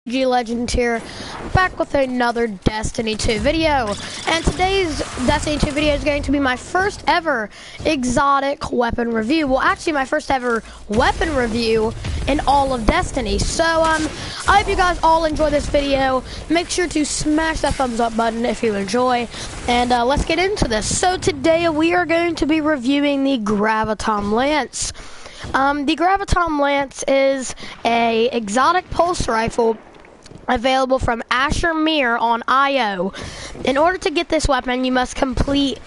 Legend here, back with another Destiny 2 video. And today's Destiny 2 video is going to be my first ever exotic weapon review. Well, actually my first ever weapon review in all of Destiny. So I hope you guys all enjoy this video. Make sure to smash that thumbs up button if you enjoy, and let's get into this. So today we are going to be reviewing the Graviton Lance. The Graviton Lance is a exotic pulse rifle available from Asher Mir on IO. In order to get this weapon, you must complete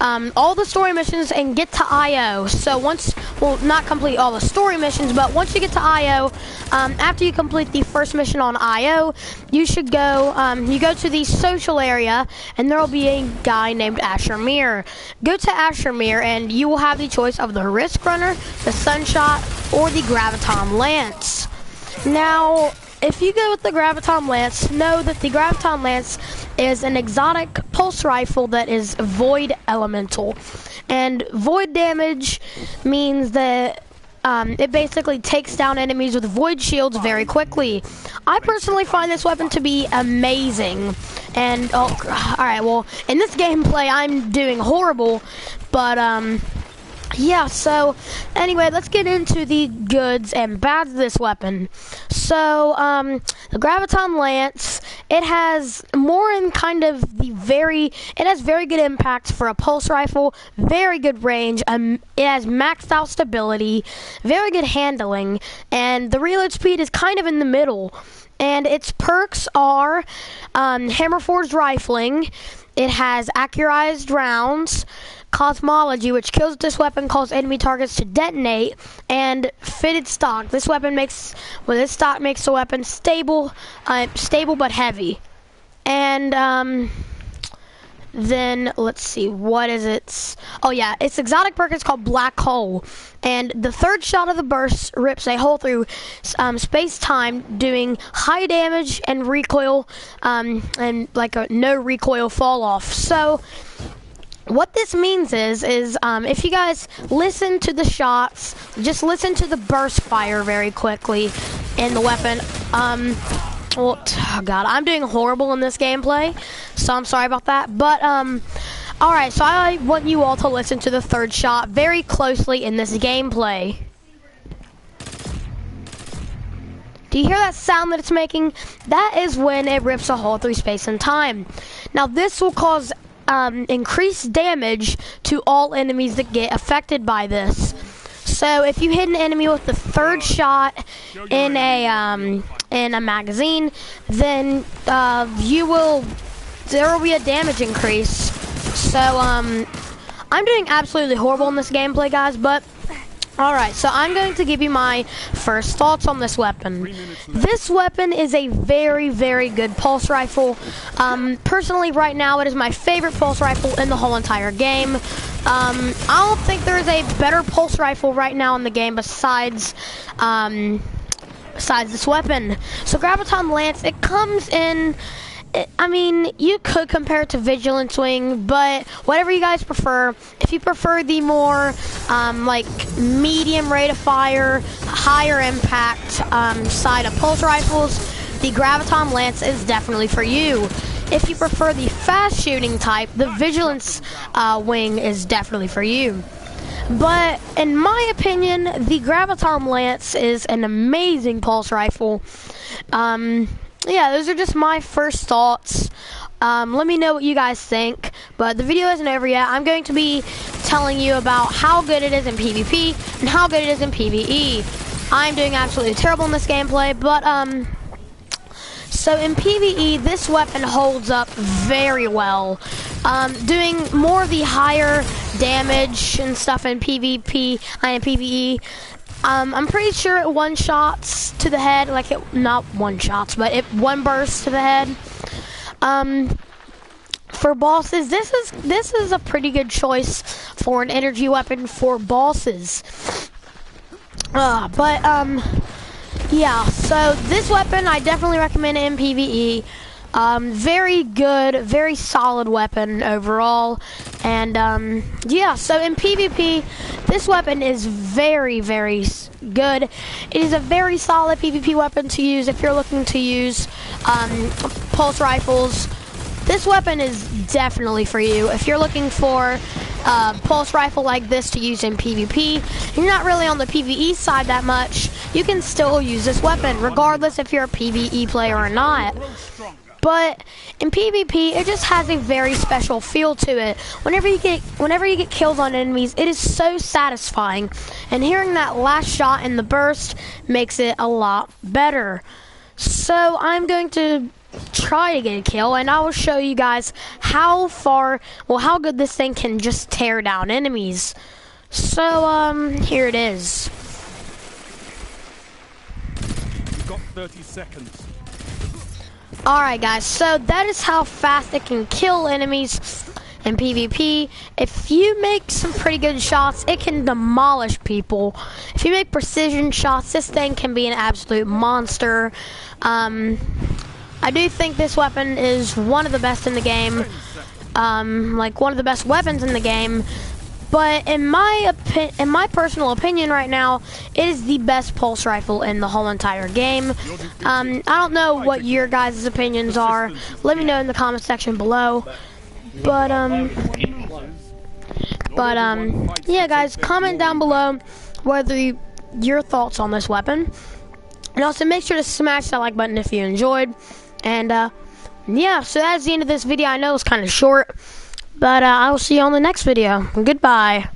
all the story missions and get to IO. So well, not complete all the story missions, but once you get to IO, after you complete the first mission on IO, you should go, you go to the social area, and there will be a guy named Asher Mir. Go to Asher Mir, and you will have the choice of the Risk Runner, the Sunshot, or the Graviton Lance. Now, if you go with the Graviton Lance, know that the Graviton Lance is an exotic pulse rifle that is void elemental. And void damage means that it basically takes down enemies with void shields very quickly. I personally find this weapon to be amazing. And, alright, well, in this gameplay I'm doing horrible, but, yeah, so anyway, let's get into the goods and bads of this weapon. So, the Graviton Lance, it has more in kind of the it has very good impact for a pulse rifle, very good range, it has maxed out stability, very good handling, and the reload speed is kind of in the middle. And its perks are Hammer Forged Rifling, it has Accurized Rounds, Cosmology, which kills this weapon, causes enemy targets to detonate, and Fitted Stock. This stock makes the weapon stable but heavy. And then let's see, what is its? Oh yeah, its exotic perk is called Black Hole, and the third shot of the burst rips a hole through space-time, doing high damage and recoil, and like a no recoil fall off. So what this means is if you guys listen to the shots, just listen to the burst fire very quickly in the weapon. Well, oh God, I'm doing horrible in this gameplay, so I'm sorry about that. But, alright, so I want you all to listen to the third shot very closely in this gameplay. Do you hear that sound that it's making? That is when it rips a hole through space and time. Now, this will cause increased damage to all enemies that get affected by this. So if you hit an enemy with the third shot in a magazine, then there will be a damage increase. So I'm doing absolutely horrible in this gameplay, guys, but alright, so I'm going to give you my first thoughts on this weapon. This weapon is a very, very good pulse rifle. Personally, right now, it is my favorite pulse rifle in the whole entire game. I don't think there is a better pulse rifle right now in the game besides this weapon. So Graviton Lance, it comes in, I mean, you could compare it to Vigilance Wing, but whatever you guys prefer. If you prefer the more, like, medium rate of fire, higher impact, side of pulse rifles, the Graviton Lance is definitely for you. If you prefer the fast shooting type, the Vigilance Wing is definitely for you. But in my opinion, the Graviton Lance is an amazing pulse rifle. Yeah, those are just my first thoughts. Let me know what you guys think. But the video isn't over yet. I'm going to be telling you about how good it is in PvP and how good it is in PvE. I'm doing absolutely terrible in this gameplay, but so in PvE, this weapon holds up very well. Doing more of the higher damage and stuff in PvP and PvE. I'm pretty sure it one-shots to the head, like not one-shots, but it one bursts to the head. For bosses, this is a pretty good choice for an energy weapon for bosses. Yeah, so this weapon, I definitely recommend it in PvE. Very good, very solid weapon overall. And yeah, so in PvP, this weapon is very, very good. It is a very solid PvP weapon to use if you're looking to use pulse rifles. This weapon is definitely for you. If you're looking for a pulse rifle like this to use in PvP, you're not really on the PvE side that much, you can still use this weapon, regardless if you're a PvE player or not. But in PvP, it just has a very special feel to it. Whenever you get kills on enemies, it is so satisfying. And hearing that last shot in the burst makes it a lot better. So I'm going to try to get a kill, and I will show you guys how good this thing can just tear down enemies. So here it is. You've got 30 seconds. Alright guys, so that is how fast it can kill enemies in PvP. If you make some pretty good shots, it can demolish people. If you make precision shots, this thing can be an absolute monster. I do think this weapon is one of the best in the game, like one of the best weapons in the game. But in my personal opinion right now, it is the best pulse rifle in the whole entire game. I don't know what your guys' opinions are. Let me know in the comment section below. But yeah, guys, comment down below whether your thoughts on this weapon. And also make sure to smash that like button if you enjoyed. And yeah, so that's the end of this video. I know it's kind of short. But I will see you on the next video. Goodbye.